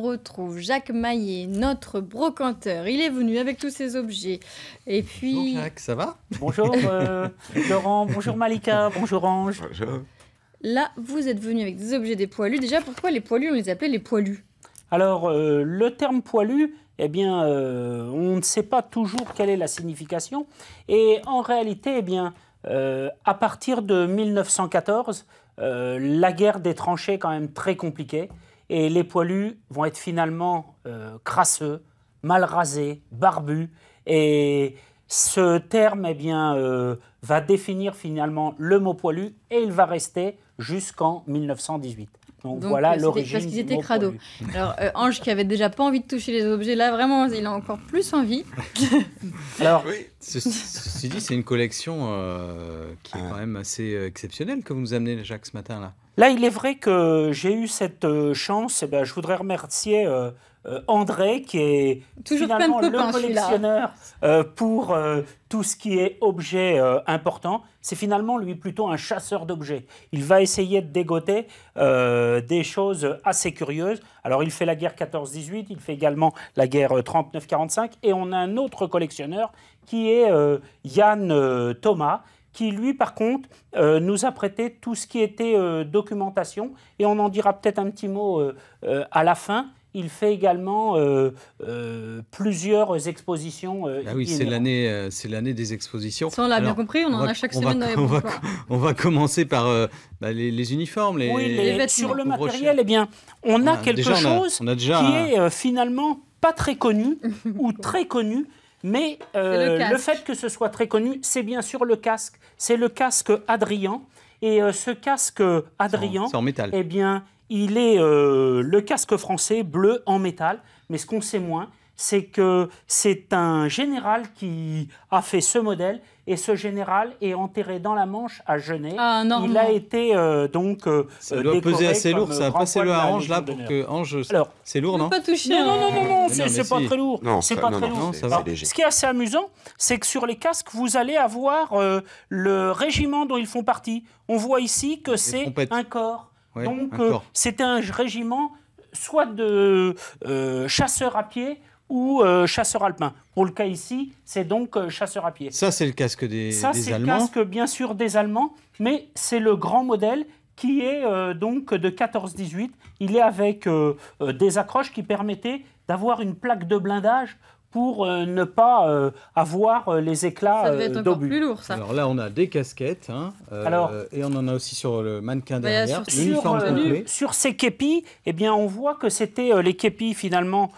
retrouve Jacques Maillet, notre brocanteur. Il est venu avec tous ses objets. Et puis... Bonjour Jacques, ça va? Bonjour Laurent, bonjour Malika, bonjour Ange. Bonjour. Là, vous êtes venu avec des objets des poilus. Déjà, pourquoi les poilus, on les appelait les poilus? Alors, le terme poilu, eh bien, on ne sait pas toujours quelle est la signification. Et en réalité, eh bien, à partir de 1914, la guerre des tranchées est quand même très compliquée. Et les poilus vont être finalement crasseux, mal rasés, barbus. Et ce terme, eh bien, va définir finalement le mot poilu. Et il va rester jusqu'en 1918. Donc voilà l'origine. Parce qu'ils étaient crados. Alors Ange qui avait déjà pas envie de toucher les objets, là vraiment il a encore plus envie. Alors, oui. Ceci dit, c'est une collection qui est quand même assez exceptionnelle que vous nous amenez, Jacques, ce matin là. Là, il est vrai que j'ai eu cette chance. Eh bien, je voudrais remercier André, qui est toujours finalement plein de copains, le collectionneur pour tout ce qui est objet important. C'est finalement, lui, plutôt un chasseur d'objets. Il va essayer de dégoter des choses assez curieuses. Alors, il fait la guerre 14-18, il fait également la guerre 39-45. Et on a un autre collectionneur qui est Yann Thomas, qui, lui, par contre, nous a prêté tout ce qui était documentation. Et on en dira peut-être un petit mot à la fin. Il fait également plusieurs expositions. Ah oui, c'est l'année des expositions. Ça, on l'a bien compris, on en a chaque semaine dans les bons plans. On va commencer par les uniformes, les vêtements. Sur le matériel, eh bien, on a quelque chose qui est finalement pas très connu ou très connu. Mais le fait que ce soit très connu, c'est bien sûr le casque. C'est le casque Adrien. Et ce casque Adrien, c'est en métal. Eh bien, il est le casque français bleu en métal. Mais ce qu'on sait moins, c'est que c'est un général qui a fait ce modèle. Et ce général est enterré dans la Manche à Genève. Ah, non, il a été donc ça doit peser assez lourd. Ça a passé le à Ange là pour que Ange. Alors, c'est lourd, non? Pas touché. Non, c'est pas très lourd. Non, c'est pas très lourd. C'est léger. Ce qui est assez amusant, c'est que sur les casques, vous allez avoir le régiment dont ils font partie. On voit ici que c'est un corps. Ouais, donc, c'était un régiment soit de chasseurs à pied ou chasseurs alpins. Pour le cas ici, c'est donc chasseurs à pied. Ça, c'est le casque des Allemands. Ça, c'est le casque, bien sûr, des Allemands, mais c'est le grand modèle qui est donc de 14-18. Il est avec des accroches qui permettaient d'avoir une plaque de blindage pour ne pas avoir les éclats d'obus. Ça devait être encore plus lourd, ça. Alors là, on a des casquettes, et on en a aussi sur le mannequin derrière, l'uniforme complet. Sur ces képis, eh bien, on voit que c'était les képis, finalement,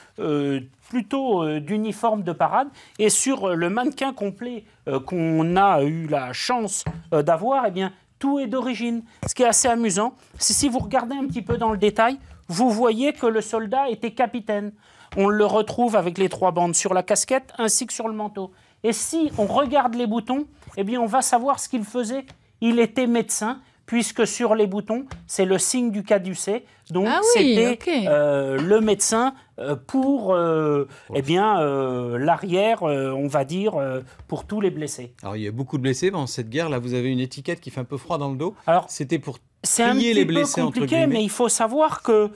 plutôt d'uniforme de parade. Et sur le mannequin complet qu'on a eu la chance d'avoir, eh bien, tout est d'origine. Ce qui est assez amusant, c'est si vous regardez un petit peu dans le détail, vous voyez que le soldat était capitaine. On le retrouve avec les 3 bandes sur la casquette ainsi que sur le manteau. Et si on regarde les boutons, eh bien on va savoir ce qu'il faisait. Il était médecin, puisque sur les boutons, c'est le signe du caducée. Donc c'était le médecin pour l'arrière, on va dire, pour tous les blessés. Alors il y a beaucoup de blessés pendant cette guerre. Là, vous avez une étiquette qui fait un peu froid dans le dos. Alors, c'était pour c'est un petit peu compliqué, mais il faut savoir que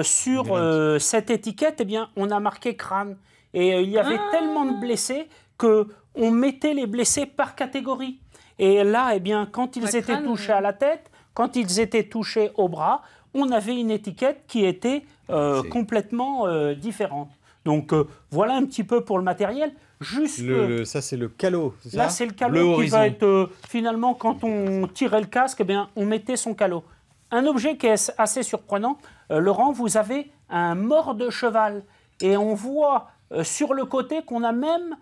sur cette étiquette, eh bien, on a marqué crâne. Et il y avait tellement de blessés qu'on mettait les blessés par catégorie. Et là, eh bien, quand ils étaient touchés à la tête, quand ils étaient touchés au bras, on avait une étiquette qui était complètement différente. Donc voilà un petit peu pour le matériel. Ça, c'est le calot. Là, c'est le calot qui va être finalement, quand on tirait le casque, eh bien, on mettait son calot. Un objet qui est assez surprenant, Laurent, vous avez un mors de cheval. Et on voit sur le côté qu'on a même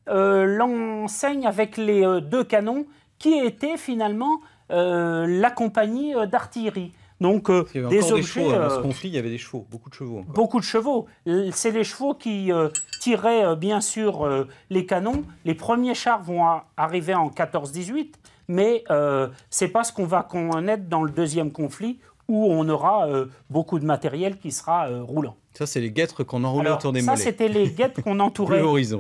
l'enseigne avec les 2 canons qui était finalement la compagnie d'artillerie. Donc, des objets. Dans ce conflit, il y avait des chevaux, beaucoup de chevaux. Encore. Beaucoup de chevaux. C'est les chevaux qui tiraient, bien sûr, les canons. Les premiers chars vont arriver en 14-18, mais c'est pas ce qu'on va connaître dans le deuxième conflit, où on aura beaucoup de matériel qui sera roulant. Ça, c'est les guêtres qu'on enroulait autour des mollets. Ça, c'était les guêtres qu'on entourait. Bleu horizon.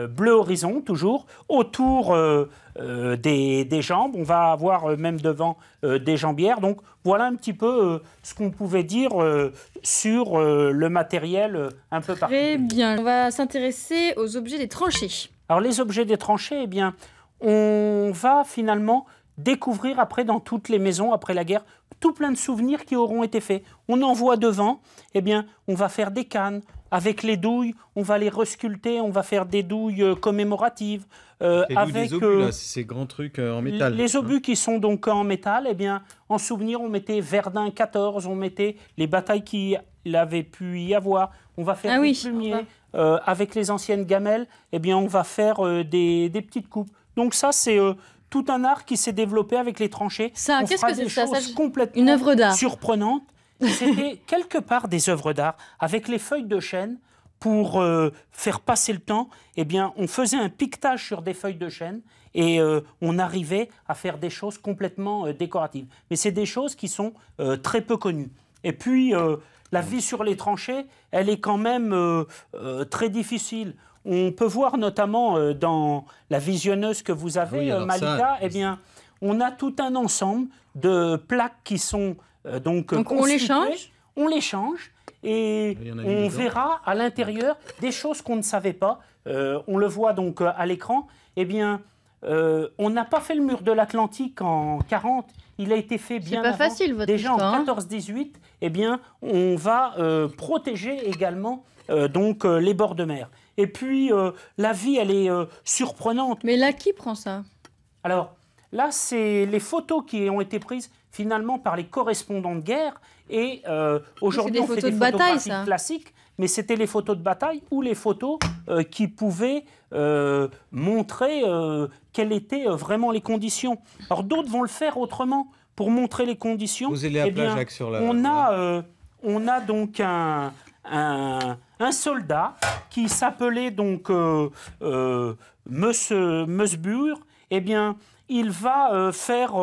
Bleu horizon, toujours, autour des jambes. On va avoir même devant des jambières. Donc, voilà un petit peu ce qu'on pouvait dire sur le matériel un peu partout. Très bien. On va s'intéresser aux objets des tranchées. Alors, les objets des tranchées, eh bien, on va finalement découvrir après dans toutes les maisons, après la guerre, tout plein de souvenirs qui auront été faits. On en voit devant, eh bien, on va faire des cannes. Avec les douilles, on va les resculpter, on va faire des douilles commémoratives. Avec des obus, là, ces grands trucs en métal. Les obus qui sont donc en métal, eh bien, en souvenir, on mettait Verdun 14, on mettait les batailles qu'il avait pu y avoir. On va faire des plumiers. Avec les anciennes gamelles, eh bien, on va faire des petites coupes. Donc ça, c'est tout un art qui s'est développé avec les tranchées. Ça, qu'est-ce que c'est ça? Complètement une œuvre d'art surprenante. C'était quelque part des œuvres d'art avec les feuilles de chêne pour faire passer le temps. Eh bien, on faisait un piquetage sur des feuilles de chêne et on arrivait à faire des choses complètement décoratives. Mais c'est des choses qui sont très peu connues. Et puis, la vie sur les tranchées, elle est quand même très difficile. On peut voir notamment dans la visionneuse que vous avez, Malika, eh bien, on a tout un ensemble de plaques qui sont donc on les change. On les change et on verra à l'intérieur des choses qu'on ne savait pas. On le voit donc à l'écran. Eh bien, on n'a pas fait le mur de l'Atlantique en 40. Il a été fait bien avant. C'est pas facile, votre Déjà histoire, en 14-18, eh bien, on va protéger également donc les bords de mer. Et puis, la vie, elle est surprenante. Mais là, qui prend ça? Alors, là, c'est les photos qui ont été prises finalement par les correspondants de guerre. Et aujourd'hui, on fait des photographies classiques, mais c'était les photos de bataille ou les photos qui pouvaient montrer quelles étaient vraiment les conditions. Alors, d'autres vont le faire autrement pour montrer les conditions. Vous allez à Plageac sur la... On a donc un soldat qui s'appelait donc Meusbur. Eh bien, il va faire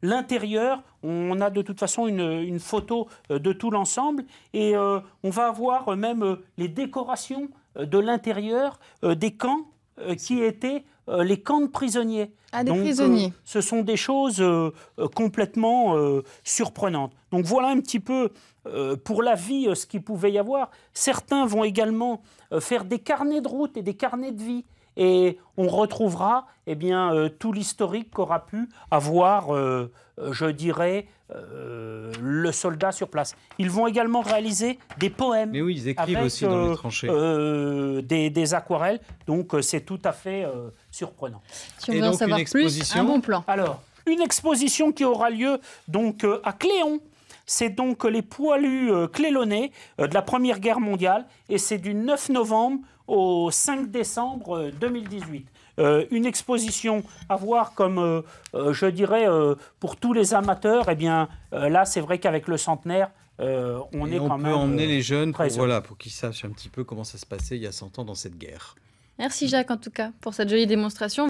l'intérieur. On a de toute façon une photo de tout l'ensemble et on va avoir même les décorations de l'intérieur des camps qui étaient les camps de prisonniers. Ah, des prisonniers. Ce sont des choses complètement surprenantes. Donc voilà un petit peu pour la vie ce qu'il pouvait y avoir. Certains vont également faire des carnets de route et des carnets de vie. Et on retrouvera tout l'historique qu'aura pu avoir, je dirais, le soldat sur place. Ils vont également réaliser des poèmes. Mais oui, ils écrivent avec, aussi dans les tranchées. Des aquarelles, donc c'est tout à fait surprenant. Si on veut en savoir plus, un bon plan. Alors, une exposition qui aura lieu donc à Cléon. C'est donc les poilus clélonnais de la Première Guerre mondiale et c'est du 9 novembre au 5 décembre 2018. Une exposition à voir comme, je dirais, pour tous les amateurs. Eh bien, là, c'est vrai qu'avec le centenaire, on est quand même... On peut emmener les jeunes pour qu'ils sachent un petit peu comment ça se passait il y a 100 ans dans cette guerre. Merci Jacques, en tout cas, pour cette jolie démonstration.